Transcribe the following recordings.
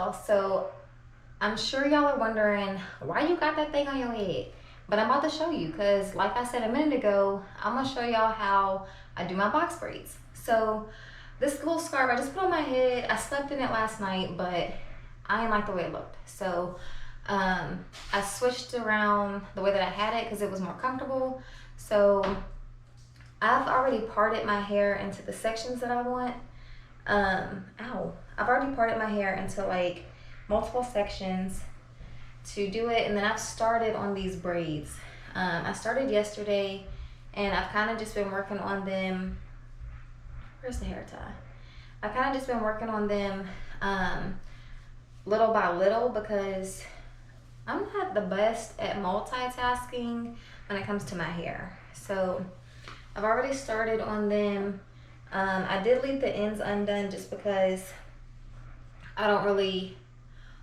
y'all. So I'm sure y'all are wondering why you got that thing on your head. But I'm about to show you because like I said a minute ago, I'm gonna show y'all how I do my box braids. So this little scarf I just put on my head. I slept in it last night, but I didn't like the way it looked. So I switched around the way that I had it because it was more comfortable. So I've already parted my hair into the sections that I want. I've already parted my hair into like multiple sections to do it, and then I've started on these braids. I started yesterday, and I've kind of just been working on them. Where's the hair tie? I've kind of just been working on them little by little because I'm not the best at multitasking when it comes to my hair. So I've already started on them. I did leave the ends undone just because I don't really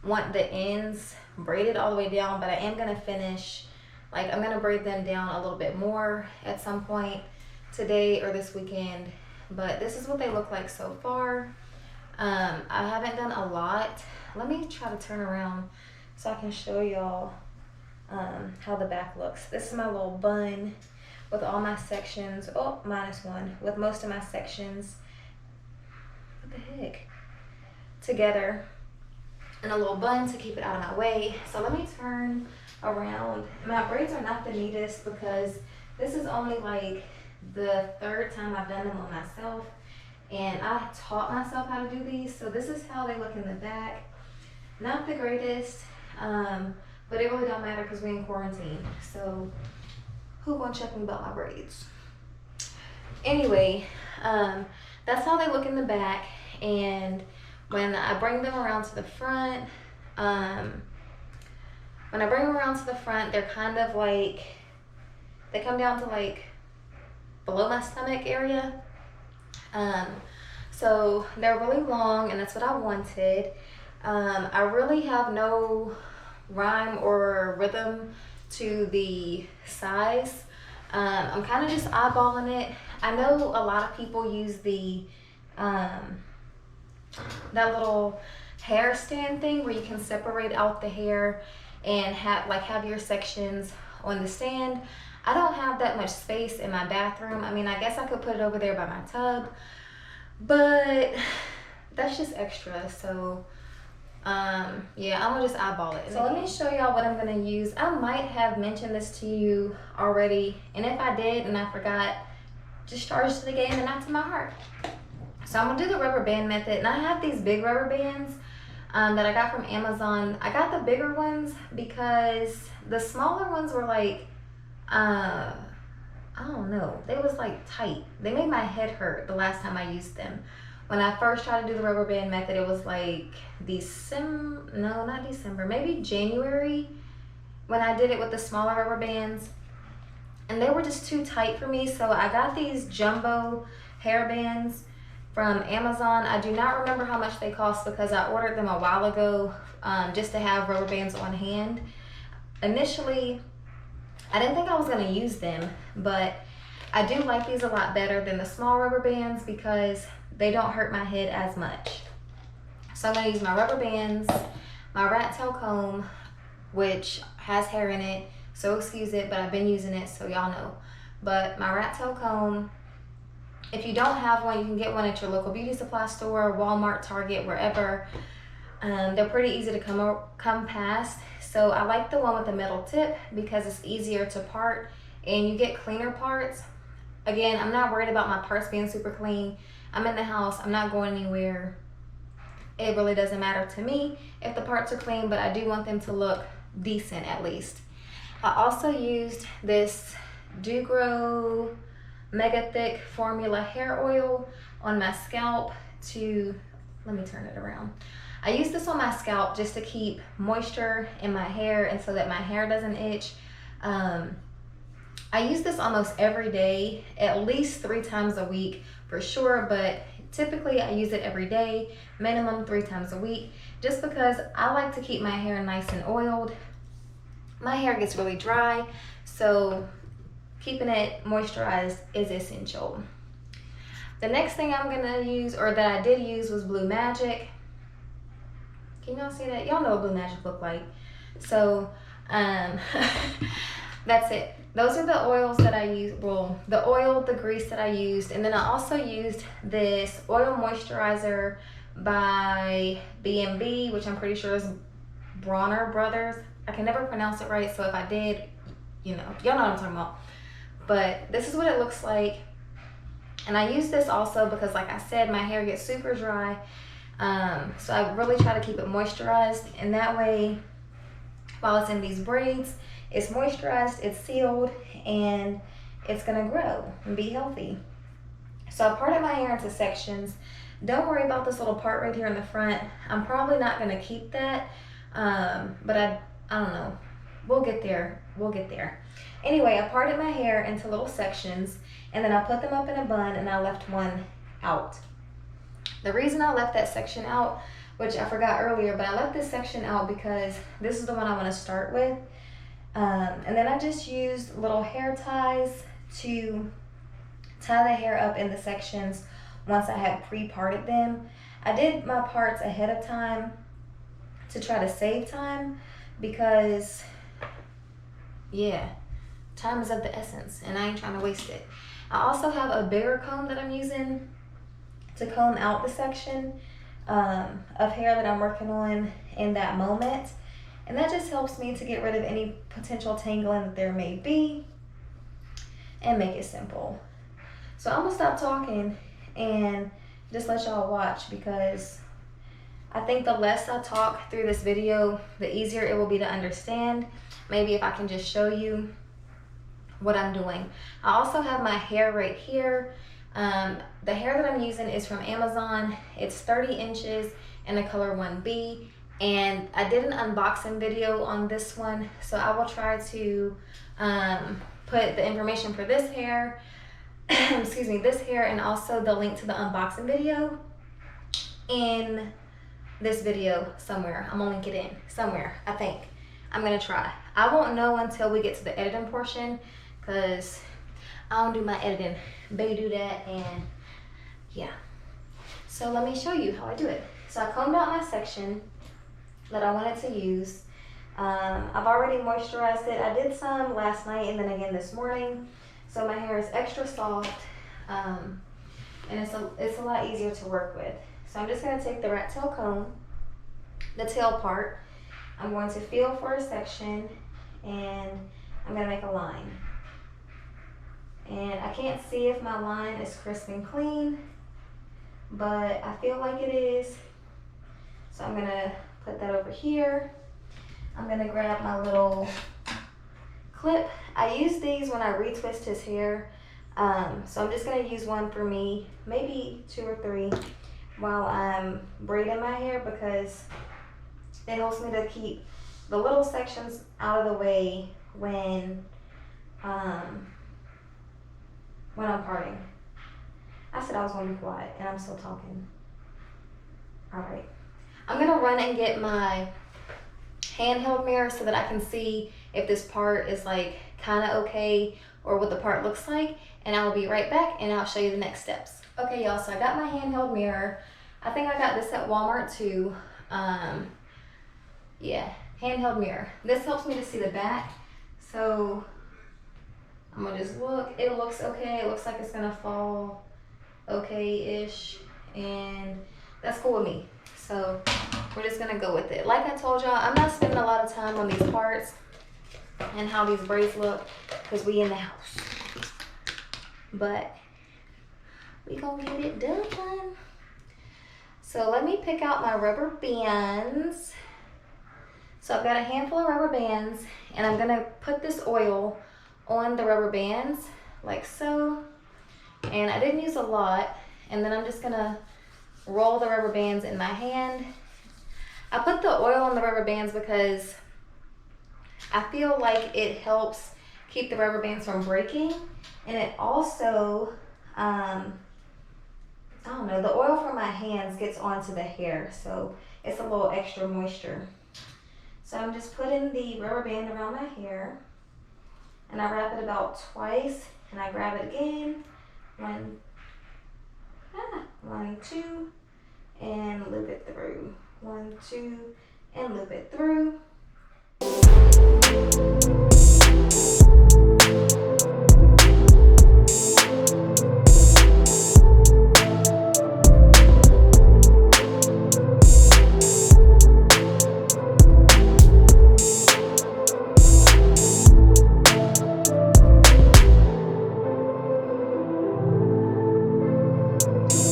want the ends braided all the way down, but I am gonna finish, like I'm gonna braid them down a little bit more at some point today or this weekend. But this is what they look like so far. I haven't done a lot. Let me try to turn around so I can show y'all how the back looks. This is my little bun with all my sections. Oh, minus one. With most of my sections, what the heck, together in a little bun to keep it out of my way. So let me turn around. My braids are not the neatest because this is only like the third time I've done them on myself, and I taught myself how to do these. So this is how they look in the back. Not the greatest, but it really don't matter because we're in quarantine. So who gonna check me about my braids? Anyway, that's how they look in the back. And when I bring them around to the front, they're kind of like, they come down to like below my stomach area. So they're really long, and that's what I wanted. I really have no rhyme or rhythm to the size. I'm kind of just eyeballing it. I know a lot of people use the that little hair stand thing where you can separate out the hair and have your sections on the stand. I don't have that much space in my bathroom. I mean, I guess I could put it over there by my tub, but that's just extra. So yeah, I'm gonna just eyeball it. So let me show y'all what I'm gonna use. I might have mentioned this to you already, and if I did and I forgot, just charge to the game and not to my heart. So I'm gonna do the rubber band method, and I have these big rubber bands that I got from Amazon. I got the bigger ones because the smaller ones were like, I don't know, they was like tight. They made my head hurt the last time I used them. When I first tried to do the rubber band method, it was like maybe January when I did it with the smaller rubber bands. And they were just too tight for me, so I got these jumbo hair bands from Amazon. I do not remember how much they cost because I ordered them a while ago just to have rubber bands on hand. Initially, I didn't think I was gonna use them, but I do like these a lot better than the small rubber bands because they don't hurt my head as much. So I'm gonna use my rubber bands, my rat tail comb, which has hair in it, so excuse it, but I've been using it, so y'all know. But my rat tail comb, if you don't have one, you can get one at your local beauty supply store, Walmart, Target, wherever. They're pretty easy to come past. So I like the one with the metal tip because it's easier to part and you get cleaner parts. Again, I'm not worried about my parts being super clean. I'm in the house, I'm not going anywhere. It really doesn't matter to me if the parts are clean, but I do want them to look decent at least. I also used this Dugrow Mega Thick Formula hair oil on my scalp to, let me turn it around. I use this on my scalp just to keep moisture in my hair and so that my hair doesn't itch. I use this almost every day, at least 3 times a week for sure, but typically I use it every day, minimum 3 times a week, just because I like to keep my hair nice and oiled. My hair gets really dry, so keeping it moisturized is essential. The next thing I'm gonna use, or that I did use, was Blue Magic. Can y'all see that? Y'all know what Blue Magic look like. So, that's it. Those are the oils that I use. Well, the oil, the grease that I used. And then I also used this oil moisturizer by B&B, which I'm pretty sure is Bronner Brothers. I can never pronounce it right, so if I did, you know, y'all know what I'm talking about. But this is what it looks like. And I use this also because, like I said, my hair gets super dry. So I really try to keep it moisturized, and that way, while it's in these braids, it's moisturized, it's sealed, and it's gonna grow and be healthy. So I parted my hair into sections. Don't worry about this little part right here in the front. I'm probably not gonna keep that, but I don't know. We'll get there. We'll get there. Anyway, I parted my hair into little sections, and then I put them up in a bun, and I left one out. The reason I left that section out, which I forgot earlier, but I left this section out because this is the one I want to start with. And then I just used little hair ties to tie the hair up in the sections once I had pre-parted them. I did my parts ahead of time to try to save time because, yeah, time is of the essence and I ain't trying to waste it. I also have a bigger comb that I'm using to comb out the section of hair that I'm working on in that moment. And that just helps me to get rid of any potential tangling that there may be and make it simple. So I'm gonna stop talking and just let y'all watch, because I think the less I talk through this video, the easier it will be to understand. Maybe if I can just show you what I'm doing. I also have my hair right here. The hair that I'm using is from Amazon. It's 30 inches in the color 1B, and I did an unboxing video on this one, so I will try to put the information for this hair excuse me, this hair, and also the link to the unboxing video in this video somewhere. I'm gonna link it in somewhere, I think. I'm gonna try. I won't know until we get to the editing portion, because I don't do my editing. They do that, and yeah. So let me show you how I do it. So I combed out my section that I wanted to use. I've already moisturized it. I did some last night and then again this morning. So my hair is extra soft, and it's a lot easier to work with. So I'm just gonna take the rat tail comb, the tail part. I'm going to feel for a section, and I'm gonna make a line. And I can't see if my line is crisp and clean, but I feel like it is. So I'm gonna put that over here. I'm gonna grab my little clip. I use these when I retwist his hair. So I'm just gonna use one for me, maybe 2 or 3 while I'm braiding my hair, because it helps me to keep the little sections out of the way when I'm parting. I said I was gonna be quiet and I'm still talking. All right. I'm gonna run and get my handheld mirror so that I can see if this part is like kind of okay or what the part looks like, and I'll be right back and I'll show you the next steps. Okay, y'all, so I got my handheld mirror. I think I got this at Walmart too. Yeah, handheld mirror. This helps me to see the back. So I'm gonna just look. It looks okay. It looks like it's gonna fall okay-ish, and that's cool with me. So we're just gonna go with it. Like I told y'all, I'm not spending a lot of time on these parts and how these braids look, because we in the house. But we gonna get it done. So let me pick out my rubber bands. So I've got a handful of rubber bands, and I'm gonna put this oil on the rubber bands like so. And I didn't use a lot, and then I'm just gonna roll the rubber bands in my hand. I put the oil on the rubber bands because I feel like it helps keep the rubber bands from breaking, and it also, I don't know, the oil from my hands gets onto the hair, so it's a little extra moisture. So I'm just putting the rubber band around my hair, and I wrap it about twice, and I grab it again, 1, 2, and loop it through. 1, 2, and loop it through.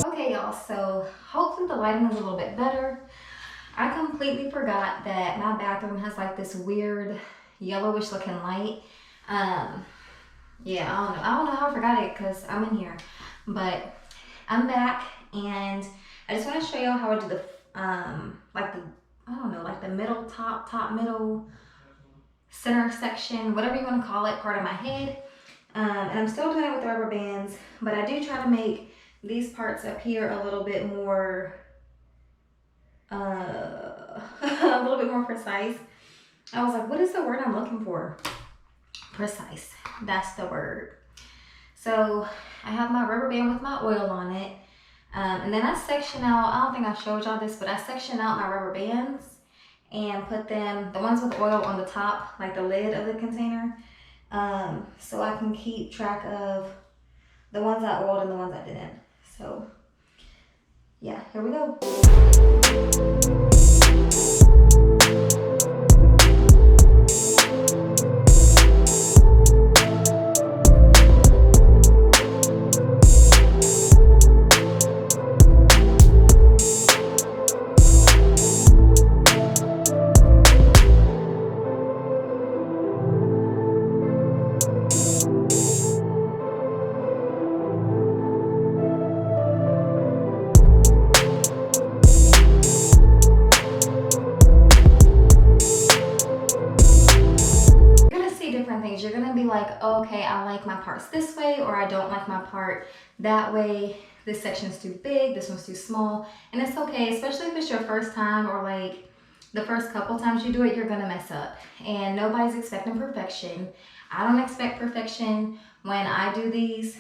Okay, y'all, so hopefully the lighting is a little bit better. I completely forgot that my bathroom has like this weird yellowish looking light. Yeah, I don't know how I forgot it because I'm in here, but I'm back and I just want to show y'all how I do the like the, I don't know, like the middle top middle center section, whatever you want to call it, part of my head. And I'm still doing it with the rubber bands, but I do try to make these parts up here a little bit more a little bit more precise. I was like, what is the word I'm looking for? Precise. That's the word. So I have my rubber band with my oil on it. And then I section out, I don't think I showed y'all this, but I section out my rubber bands and put them, the ones with oil on the top, like the lid of the container, so I can keep track of the ones I oiled and the ones I didn't. So yeah, here we go. You're gonna be like, okay, I like my parts this way, or I don't like my part that way. This section's too big, this one's too small, and it's okay, especially if it's your first time or like the first couple times you do it, you're gonna mess up. And nobody's expecting perfection. I don't expect perfection when I do these.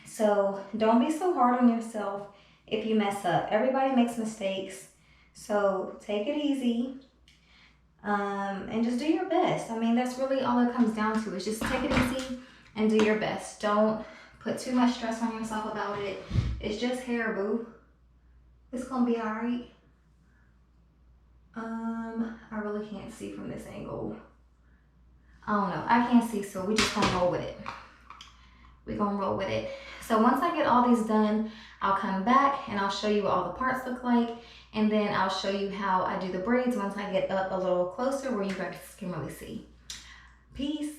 So don't be so hard on yourself if you mess up. Everybody makes mistakes, so take it easy. And just do your best. I mean, that's really all it comes down to, is just take it easy and do your best. Don't put too much stress on yourself about it. It's just hair, boo. It's gonna be all right. I really can't see from this angle. I don't know, I can't see, so we just gonna roll with it. We're gonna roll with it. So once I get all these done, I'll come back and I'll show you what all the parts look like, and then I'll show you how I do the braids once I get up a little closer where you guys can really see. Peace.